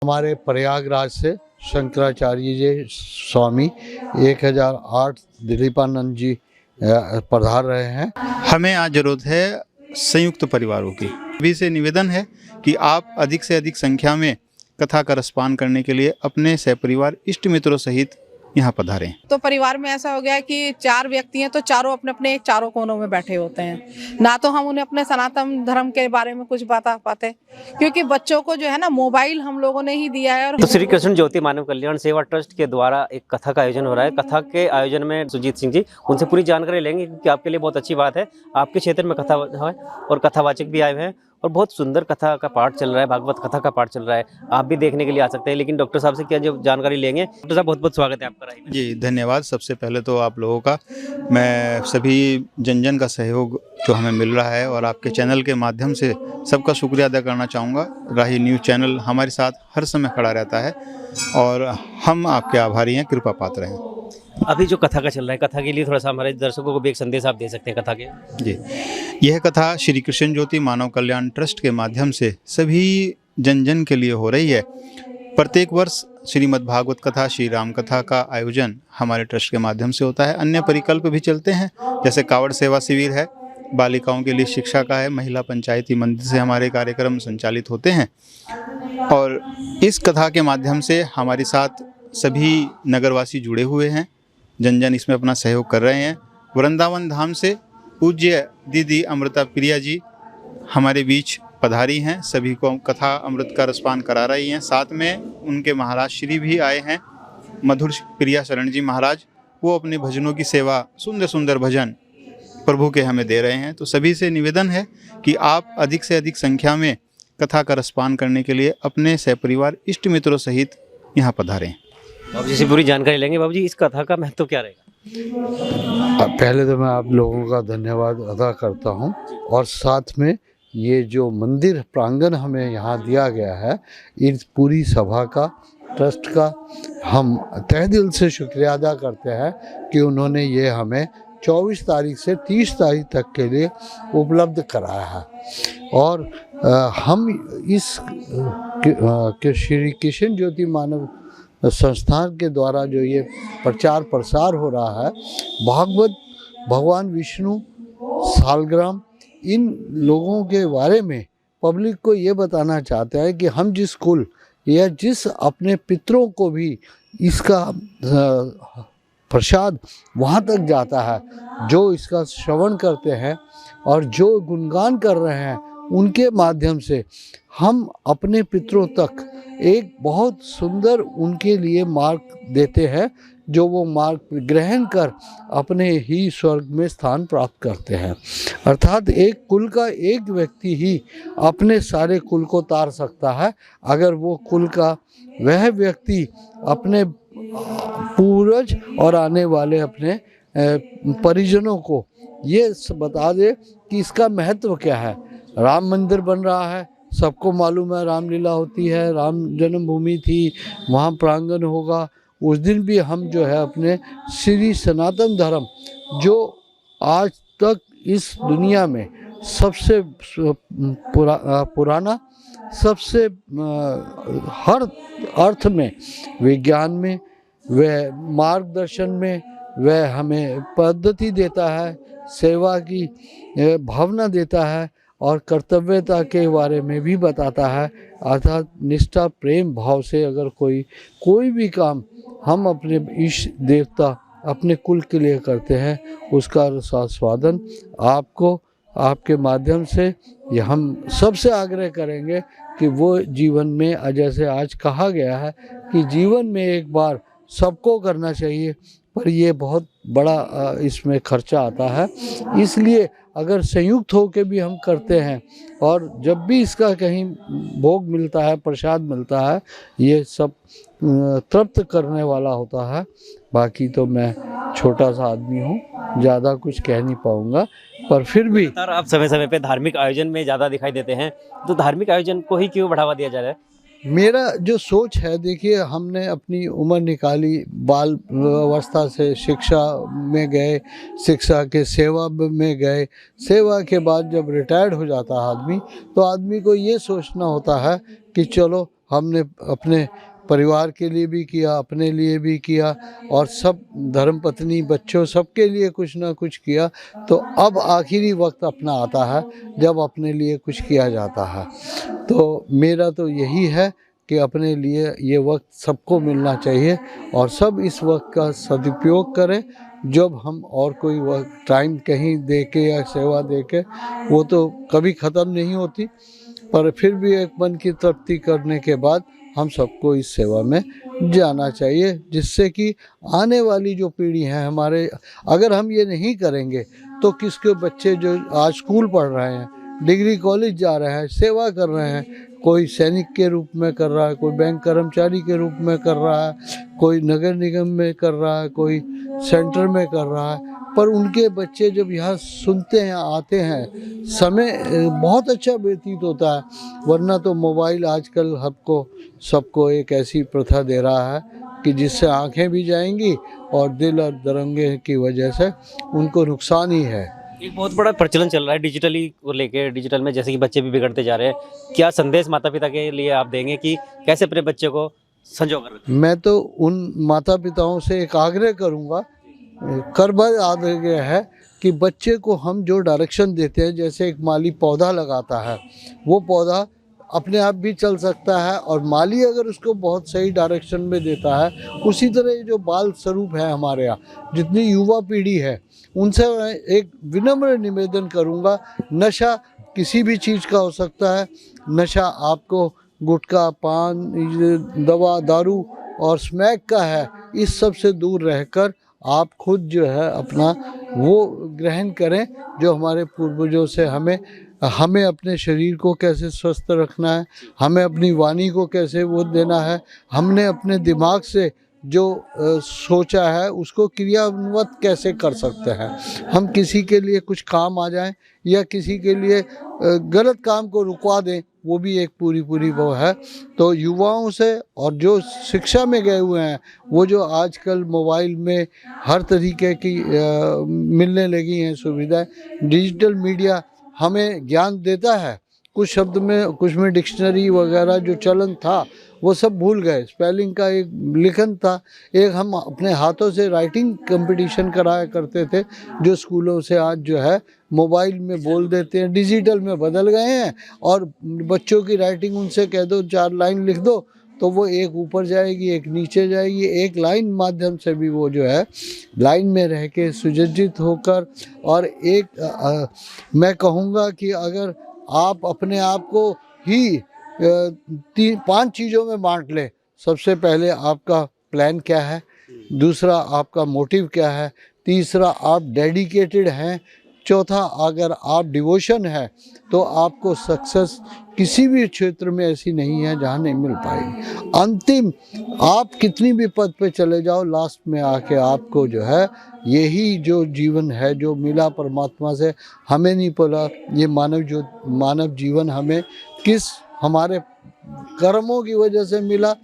हमारे प्रयागराज से शंकराचार्य जी स्वामी 1008 दिलीपानंद जी पधार रहे हैं। हमें आज जरूरत है संयुक्त परिवारों की। सभी से निवेदन है कि आप अधिक से अधिक संख्या में कथा का रसपान करने के लिए अपने सहपरिवार इष्ट मित्रों सहित यहाँ पधारें। तो परिवार में ऐसा हो गया है कि 4 व्यक्ति हैं तो चारों अपने अपने चारों कोनों में बैठे होते हैं, ना तो हम उन्हें अपने सनातन धर्म के बारे में कुछ बता पाते, क्योंकि बच्चों को जो है ना मोबाइल हम लोगों ने ही दिया है। और तो श्री कृष्ण ज्योति मानव कल्याण सेवा ट्रस्ट के द्वारा एक कथा का आयोजन हो रहा है। कथा के आयोजन में सुजीत सिंह जी उनसे पूरी जानकारी लेंगे, क्योंकि आपके लिए बहुत अच्छी बात है, आपके क्षेत्र में कथा है और कथावाचक भी आए हुए हैं और बहुत सुंदर कथा का पाठ चल रहा है, भागवत कथा का पाठ चल रहा है। आप भी देखने के लिए आ सकते हैं, लेकिन डॉक्टर साहब से क्या जो जानकारी लेंगे। डॉक्टर साहब बहुत बहुत स्वागत है आपका। जी धन्यवाद। सबसे पहले तो आप लोगों का, मैं सभी जन जन का सहयोग जो हमें मिल रहा है और आपके चैनल के माध्यम से सबका शुक्रिया अदा करना चाहूँगा। राही न्यूज़ चैनल हमारे साथ हर समय खड़ा रहता है और हम आपके आभारी हैं, कृपा पात्र हैं। अभी जो कथा का चल रहा है, कथा के लिए थोड़ा सा हमारे दर्शकों को भी एक संदेश आप दे सकते हैं कथा के। जी, यह कथा श्री कृष्ण ज्योति मानव कल्याण ट्रस्ट के माध्यम से सभी जन जन के लिए हो रही है। प्रत्येक वर्ष श्रीमद् भागवत कथा, श्री राम कथा का आयोजन हमारे ट्रस्ट के माध्यम से होता है। अन्य परिकल्प भी चलते हैं, जैसे कावड़ सेवा शिविर है, बालिकाओं के लिए शिक्षा का है, महिला पंचायती मंदिर से हमारे कार्यक्रम संचालित होते हैं। और इस कथा के माध्यम से हमारे साथ सभी नगरवासी जुड़े हुए हैं, जन जन इसमें अपना सहयोग कर रहे हैं। वृंदावन धाम से पूज्य दीदी अमृता प्रिया जी हमारे बीच पधारी हैं, सभी को कथा अमृत का रसपान करा रही हैं। साथ में उनके महाराज श्री भी आए हैं, मधुर प्रिया शरण जी महाराज, वो अपने भजनों की सेवा, सुंदर सुंदर भजन प्रभु के हमें दे रहे हैं। तो सभी से निवेदन है कि आप अधिक से अधिक संख्या में कथा का रसपान करने के लिए अपने सहपरिवार इष्ट मित्रों सहित यहाँ पधारें। बाबू जी से पूरी जानकारी लेंगे। बाबू जी, इस कथा का महत्व क्या रहेगा? पहले तो मैं आप लोगों का धन्यवाद अदा करता हूं, और साथ में ये जो मंदिर प्रांगण हमें यहाँ दिया गया है, इस पूरी सभा का, ट्रस्ट का हम तहे दिल से शुक्रिया अदा करते हैं कि उन्होंने ये हमें 24 तारीख से 30 तारीख तक के लिए उपलब्ध कराया है। और हम इस श्री कृष्ण ज्योति मानव संस्थान के द्वारा जो ये प्रचार प्रसार हो रहा है, भागवत, भगवान विष्णु, सालग्राम, इन लोगों के बारे में पब्लिक को ये बताना चाहते हैं कि हम जिस कुल या जिस अपने पितरों को भी इसका प्रसाद वहाँ तक जाता है, जो इसका श्रवण करते हैं और जो गुणगान कर रहे हैं, उनके माध्यम से हम अपने पितरों तक एक बहुत सुंदर उनके लिए मार्ग देते हैं, जो वो मार्ग ग्रहण कर अपने ही स्वर्ग में स्थान प्राप्त करते हैं। अर्थात एक कुल का एक व्यक्ति ही अपने सारे कुल को तार सकता है, अगर वो कुल का वह व्यक्ति अपने पूर्वज और आने वाले अपने परिजनों को ये बता दे कि इसका महत्व क्या है। राम मंदिर बन रहा है, सबको मालूम है, रामलीला होती है, राम जन्मभूमि थी, वहाँ प्रांगण होगा। उस दिन भी हम जो है अपने श्री सनातन धर्म, जो आज तक इस दुनिया में सबसे पुराना, सबसे हर अर्थ में, विज्ञान में, वह मार्गदर्शन में, वह हमें पद्धति देता है, सेवा की भावना देता है और कर्तव्यता के बारे में भी बताता है। अर्थात निष्ठा, प्रेम भाव से अगर कोई भी काम हम अपने इष्ट देवता, अपने कुल के लिए करते हैं, उसका स्वादन आपको, आपके माध्यम से ये हम सबसे आग्रह करेंगे कि वो जीवन में, जैसे आज कहा गया है कि जीवन में एक बार सबको करना चाहिए, पर ये बहुत बड़ा इसमें खर्चा आता है। इसलिए अगर संयुक्त होकर भी हम करते हैं और जब भी इसका कहीं भोग मिलता है, प्रसाद मिलता है, ये सब तृप्त करने वाला होता है। बाकी तो मैं छोटा सा आदमी हूँ, ज़्यादा कुछ कह नहीं पाऊँगा, पर फिर भी आप समय समय पे धार्मिक आयोजन में ज़्यादा दिखाई देते हैं, तो धार्मिक आयोजन को ही क्यों बढ़ावा दिया जा रहा है? मेरा जो सोच है, देखिए हमने अपनी उम्र निकाली, बाल अवस्था से शिक्षा में गए, शिक्षा के सेवा में गए, सेवा के बाद जब रिटायर्ड हो जाता है आदमी, तो आदमी को ये सोचना होता है कि चलो हमने अपने परिवार के लिए भी किया, अपने लिए भी किया और सब धर्मपत्नी बच्चों सबके लिए कुछ ना कुछ किया। तो अब आखिरी वक्त अपना आता है जब अपने लिए कुछ किया जाता है। तो मेरा तो यही है कि अपने लिए ये वक्त सबको मिलना चाहिए और सब इस वक्त का सदुपयोग करें। जब हम और कोई वक्त टाइम कहीं दे के या सेवा दे के, वो तो कभी ख़त्म नहीं होती, पर फिर भी एक मन की तृप्ति करने के बाद हम सबको इस सेवा में जाना चाहिए, जिससे कि आने वाली जो पीढ़ी है हमारे, अगर हम ये नहीं करेंगे तो किसके बच्चे जो आज स्कूल पढ़ रहे हैं, डिग्री कॉलेज जा रहे हैं, सेवा कर रहे हैं, कोई सैनिक के रूप में कर रहा है, कोई बैंक कर्मचारी के रूप में कर रहा है, कोई नगर निगम में कर रहा है, कोई सेंटर में कर रहा है, पर उनके बच्चे जब यहाँ सुनते हैं, आते हैं, समय बहुत अच्छा व्यतीत होता है। वरना तो मोबाइल आजकल सबको एक ऐसी प्रथा दे रहा है कि जिससे आंखें भी जाएंगी और दिल और दरंगे की वजह से उनको नुकसान ही है। एक बहुत बड़ा प्रचलन चल रहा है डिजिटली को लेके, डिजिटल में जैसे कि बच्चे भी बिगड़ते जा रहे हैं। क्या संदेश माता पिता के लिए आप देंगे कि कैसे अपने बच्चे को संजो कर रखें? मैं तो उन माता पिताओं से एक आग्रह करूँगा, करबद्ध आग्रह है कि बच्चे को हम जो डायरेक्शन देते हैं, जैसे एक माली पौधा लगाता है, वो पौधा अपने आप भी चल सकता है और माली अगर उसको बहुत सही डायरेक्शन में देता है, उसी तरह ये जो बाल स्वरूप है हमारे यहाँ, जितनी युवा पीढ़ी है, उनसे मैं एक विनम्र निवेदन करूँगा, नशा किसी भी चीज़ का हो सकता है। नशा आपको गुटखा, पान, दवा, दारू और स्मैक का है। इस सब से दूर रहकर आप खुद जो है अपना वो ग्रहण करें जो हमारे पूर्वजों से हमें अपने शरीर को कैसे स्वस्थ रखना है, हमें अपनी वाणी को कैसे वो देना है, हमने अपने दिमाग से जो सोचा है उसको क्रियान्वित कैसे कर सकते हैं। हम किसी के लिए कुछ काम आ जाएं या किसी के लिए गलत काम को रुकवा दें, वो भी एक पूरी वो है। तो युवाओं से और जो शिक्षा में गए हुए हैं, वो जो आजकल मोबाइल में हर तरीके की मिलने लगी हैं सुविधाएं, डिजिटल मीडिया हमें ज्ञान देता है। कुछ शब्द में, कुछ में डिक्शनरी वगैरह जो चलन था वो सब भूल गए। स्पेलिंग का एक लिखन था, एक हम अपने हाथों से राइटिंग कंपटीशन कराया करते थे, जो स्कूलों से आज जो है मोबाइल में बोल देते हैं, डिजिटल में बदल गए हैं। और बच्चों की राइटिंग उनसे कह दो 4 लाइन लिख दो, तो वो एक ऊपर जाएगी, एक नीचे जाएगी, एक लाइन माध्यम से भी वो जो है लाइन में रह के सुसज्जित होकर। और एक मैं कहूँगा कि अगर आप अपने आप को ही 5 चीज़ों में बांट ले। सबसे पहले आपका प्लान क्या है, दूसरा आपका मोटिव क्या है, तीसरा आप डेडिकेटेड हैं, चौथा अगर आप डिवोशन है, तो आपको सक्सेस किसी भी क्षेत्र में ऐसी नहीं है जहाँ नहीं मिल पाएगी। अंतिम आप कितनी भी पद पे चले जाओ, लास्ट में आके आपको जो है यही जो जीवन है जो मिला परमात्मा से, हमें नहीं पता ये मानव जीवन हमें किस हमारे कर्मों की वजह से मिला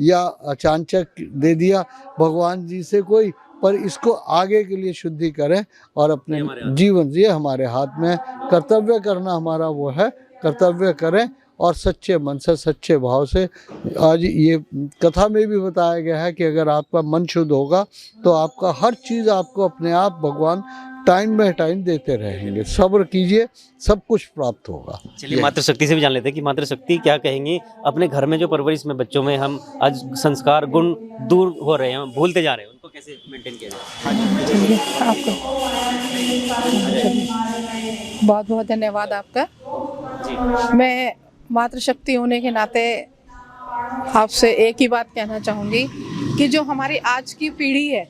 या अचानक दे दिया भगवान जी से कोई, पर इसको आगे के लिए शुद्धि करें और अपने जीवन, ये हमारे हाथ में कर्तव्य करना हमारा वो है, कर्तव्य करें और सच्चे मन से, सच्चे भाव से। आज ये कथा में भी बताया गया है कि अगर आपका मन शुद्ध होगा तो आपका हर चीज़ आपको अपने आप भगवान टाइम बाय टाइम देते रहेंगे। सब्र कीजिए, सब कुछ प्राप्त होगा। चलिए मातृशक्ति से भी जान लेते हैं कि मातृशक्ति क्या कहेंगी अपने घर में जो परवरिश में बच्चों में हम आज संस्कार गुण दूर हो रहे हैं, भूलते जा रहे हैं, उनको कैसे मेंटेन किया जाए? चलिए, आपको बहुत बहुत धन्यवाद आपका। मैं मातृशक्ति होने के नाते आपसे एक ही बात कहना चाहूँगी कि जो हमारी आज की पीढ़ी है,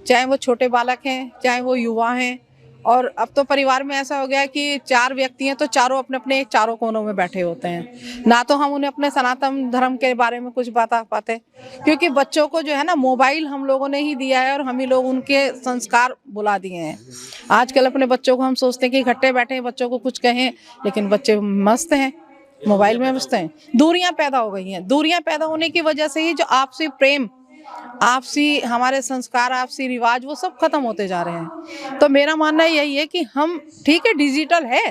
चाहे वो छोटे बालक हैं, चाहे वो युवा हैं, और अब तो परिवार में ऐसा हो गया है कि 4 व्यक्ति हैं तो चारों अपने अपने चारों कोनों में बैठे होते हैं। ना तो हम उन्हें अपने सनातन धर्म के बारे में कुछ बता पाते, क्योंकि बच्चों को जो है ना मोबाइल हम लोगों ने ही दिया है और हम ही लोग उनके संस्कार बुला दिए हैं। आजकल अपने बच्चों को हम सोचते हैं कि इकट्ठे बैठे बच्चों को कुछ कहें, लेकिन बच्चे मस्त हैं, मोबाइल में मस्त हैं। दूरियां पैदा हो गई हैं। दूरियां पैदा होने की वजह से ही जो आपसी प्रेम, आपसी हमारे संस्कार, आपसी रिवाज, वो सब खत्म होते जा रहे हैं। तो मेरा मानना यही है कि हम ठीक है डिजिटल है,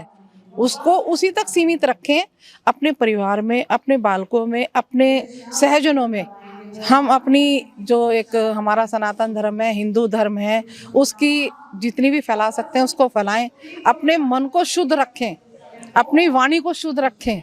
उसको उसी तक सीमित रखें। अपने परिवार में, अपने बालकों में, अपने सहजनों में हम अपनी जो एक हमारा सनातन धर्म है, हिंदू धर्म है, उसकी जितनी भी फैला सकते हैं उसको फैलाएं। अपने मन को शुद्ध रखें, अपनी वाणी को शुद्ध रखें।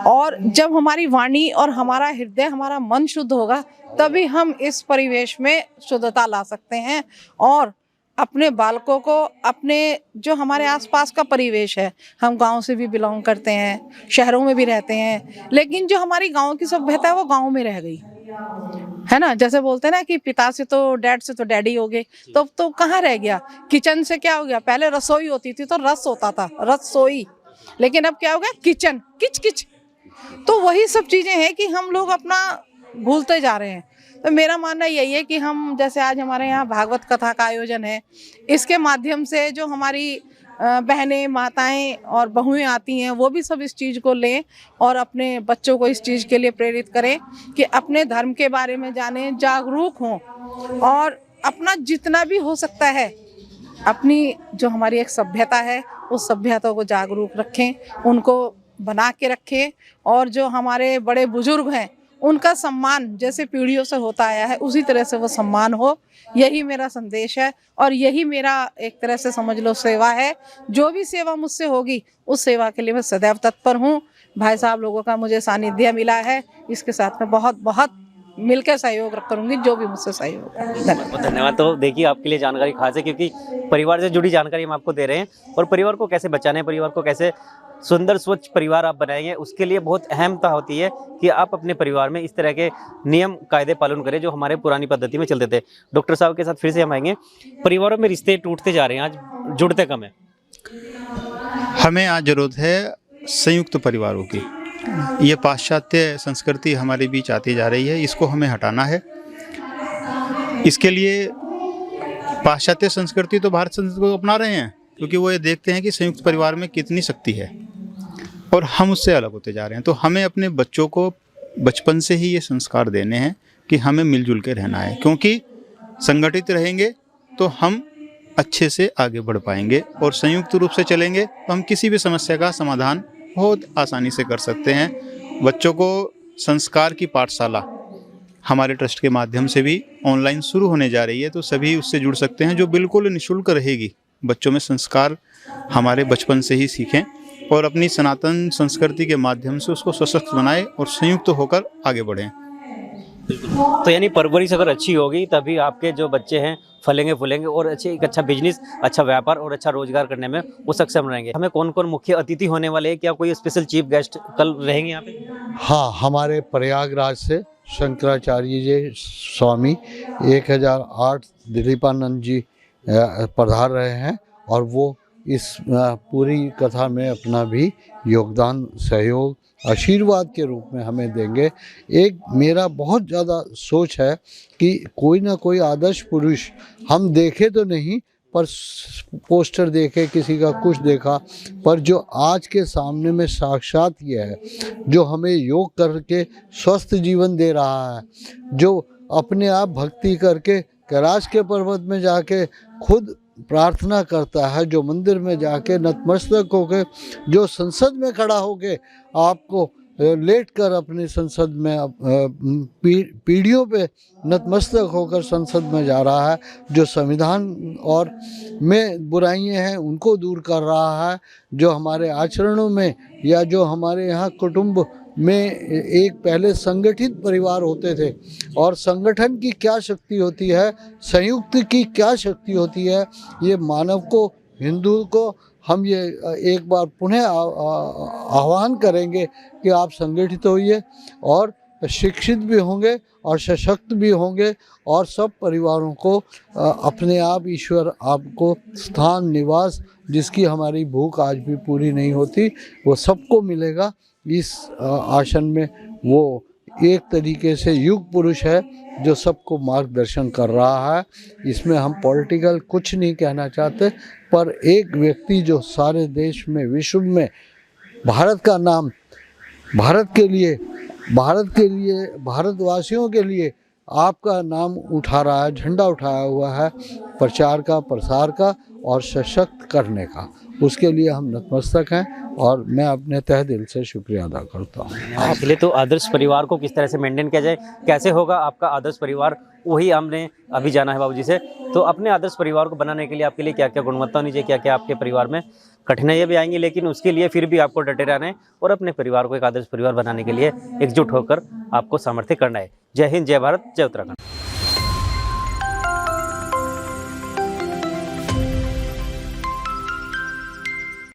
और जब हमारी वाणी और हमारा हृदय, हमारा मन शुद्ध होगा, तभी हम इस परिवेश में शुद्धता ला सकते हैं। और अपने बालकों को, अपने जो हमारे आसपास का परिवेश है, हम गांव से भी बिलोंग करते हैं, शहरों में भी रहते हैं, लेकिन जो हमारी गांव की सभ्यता है वो गांव में रह गई है ना। जैसे बोलते हैं ना कि पिता से तो डैड से तो डैडी हो गए, तो कहाँ रह गया। किचन से क्या हो गया, पहले रसोई होती थी तो रस होता था, रसोई, लेकिन अब क्या हो गया, किचन, किच किच। तो वही सब चीजें हैं कि हम लोग अपना भूलते जा रहे हैं। तो मेरा मानना यही है कि हम, जैसे आज हमारे यहाँ भागवत कथा का आयोजन है, इसके माध्यम से जो हमारी बहनें, माताएं और बहुएं आती हैं, वो भी सब इस चीज़ को लें और अपने बच्चों को इस चीज़ के लिए प्रेरित करें कि अपने धर्म के बारे में जानें, जागरूक हों और अपना जितना भी हो सकता है, अपनी जो हमारी एक सभ्यता है उस सभ्यता को जागरूक रखें, उनको बना के रखें। और जो हमारे बड़े बुजुर्ग हैं उनका सम्मान जैसे पीढ़ियों से होता आया है, उसी तरह से वो सम्मान हो। यही मेरा संदेश है और यही मेरा एक तरह से समझ लो सेवा है। जो भी सेवा मुझसे होगी उस सेवा के लिए मैं सदैव तत्पर हूँ। भाई साहब लोगों का मुझे सानिध्य मिला है, इसके साथ मैं बहुत बहुत मिलकर सहयोग करूंगी, जो भी मुझसे सहयोग है। बहुत धन्यवाद। तो देखिए, आपके लिए जानकारी खास है क्योंकि परिवार से जुड़ी जानकारी हम आपको दे रहे हैं और परिवार को कैसे बचाना है, परिवार को कैसे सुंदर स्वच्छ परिवार आप बनाएंगे, उसके लिए बहुत अहमता होती है कि आप अपने परिवार में इस तरह के नियम कायदे पालन करें जो हमारे पुरानी पद्धति में चलते थे। डॉक्टर साहब के साथ फिर से हम आएंगे। परिवारों में रिश्ते टूटते जा रहे हैं, आज जुड़ते कम है। हमें आज जरूरत है संयुक्त परिवारों की। ये पाश्चात्य संस्कृति हमारे बीच आती जा रही है, इसको हमें हटाना है। इसके लिए पाश्चात्य संस्कृति तो भारत संस्कृति को अपना रहे हैं क्योंकि वो ये देखते हैं कि संयुक्त परिवार में कितनी शक्ति है और हम उससे अलग होते जा रहे हैं। तो हमें अपने बच्चों को बचपन से ही ये संस्कार देने हैं कि हमें मिलजुल के रहना है, क्योंकि संगठित रहेंगे तो हम अच्छे से आगे बढ़ पाएंगे और संयुक्त रूप से चलेंगे तो हम किसी भी समस्या का समाधान बहुत आसानी से कर सकते हैं। बच्चों को संस्कार की पाठशाला हमारे ट्रस्ट के माध्यम से भी ऑनलाइन शुरू होने जा रही है, तो सभी उससे जुड़ सकते हैं, जो बिल्कुल निःशुल्क रहेगी। बच्चों में संस्कार हमारे बचपन से ही सीखें और अपनी सनातन संस्कृति के माध्यम से उसको सशक्त बनाएं और संयुक्त होकर आगे बढ़ें। तो यानी परवरिश अगर अच्छी होगी तभी आपके जो बच्चे हैं फलेंगे फूलेंगे और एक अच्छा बिजनेस, अच्छा व्यापार और अच्छा रोजगार करने में वो सक्षम रहेंगे। हमें कौन कौन मुख्य अतिथि होने वाले हैं, क्या कोई स्पेशल चीफ गेस्ट कल रहेंगे यहाँ पे? हाँ, हमारे प्रयागराज से शंकराचार्य जी स्वामी 1008 दिलीपानंद जी पधार रहे हैं और वो इस पूरी कथा में अपना भी योगदान, सहयोग, आशीर्वाद के रूप में हमें देंगे। एक मेरा बहुत ज़्यादा सोच है कि कोई ना कोई आदर्श पुरुष हम देखे तो नहीं, पर पोस्टर देखे, किसी का कुछ देखा, पर जो आज के सामने में साक्षात ये है, जो हमें योग करके स्वस्थ जीवन दे रहा है, जो अपने आप भक्ति करके कैलाश के पर्वत में जाके खुद प्रार्थना करता है, जो मंदिर में जाके नतमस्तक होके, जो संसद में खड़ा होके आपको लेट कर अपनी संसद में पीढ़ियों पे नतमस्तक होकर संसद में जा रहा है, जो संविधान और में बुराइयां हैं उनको दूर कर रहा है, जो हमारे आचरणों में या जो हमारे यहाँ कुटुंब में एक पहले संगठित परिवार होते थे और संगठन की क्या शक्ति होती है, संयुक्त की क्या शक्ति होती है, ये मानव को, हिंदू को हम ये एक बार पुनः आह्वान करेंगे कि आप संगठित होइए और शिक्षित भी होंगे और सशक्त भी होंगे और सब परिवारों को अपने आप ईश्वर आपको स्थान, निवास, जिसकी हमारी भूख आज भी पूरी नहीं होती, वो सबको मिलेगा। इस आसन में वो एक तरीके से युग पुरुष है जो सबको मार्गदर्शन कर रहा है। इसमें हम पॉलिटिकल कुछ नहीं कहना चाहते, पर एक व्यक्ति जो सारे देश में, विश्व में भारत का नाम, भारत के लिए, भारतवासियों के लिए आपका नाम उठा रहा है, झंडा उठाया हुआ है प्रचार का, प्रसार का और सशक्त करने का। उसके लिए हम नतमस्तक हैं और मैं अपने तहे दिल से शुक्रिया अदा करता हूँ। इसलिए तो आदर्श परिवार को किस तरह से मेंटेन किया जाए, कैसे होगा आपका आदर्श परिवार, वही हमने अभी जाना है बाबूजी से। तो अपने आदर्श परिवार को बनाने के लिए आपके लिए क्या क्या गुणवत्ता होनी चाहिए, क्या क्या आपके परिवार में कठिनाइयाँ भी आएंगी, लेकिन उसके लिए फिर भी आपको डटे रहना है और अपने परिवार को एक आदर्श परिवार बनाने के लिए एकजुट होकर आपको सामर्थ्य करना है। जय हिंद, जय भारत, जय उत्तराखंड।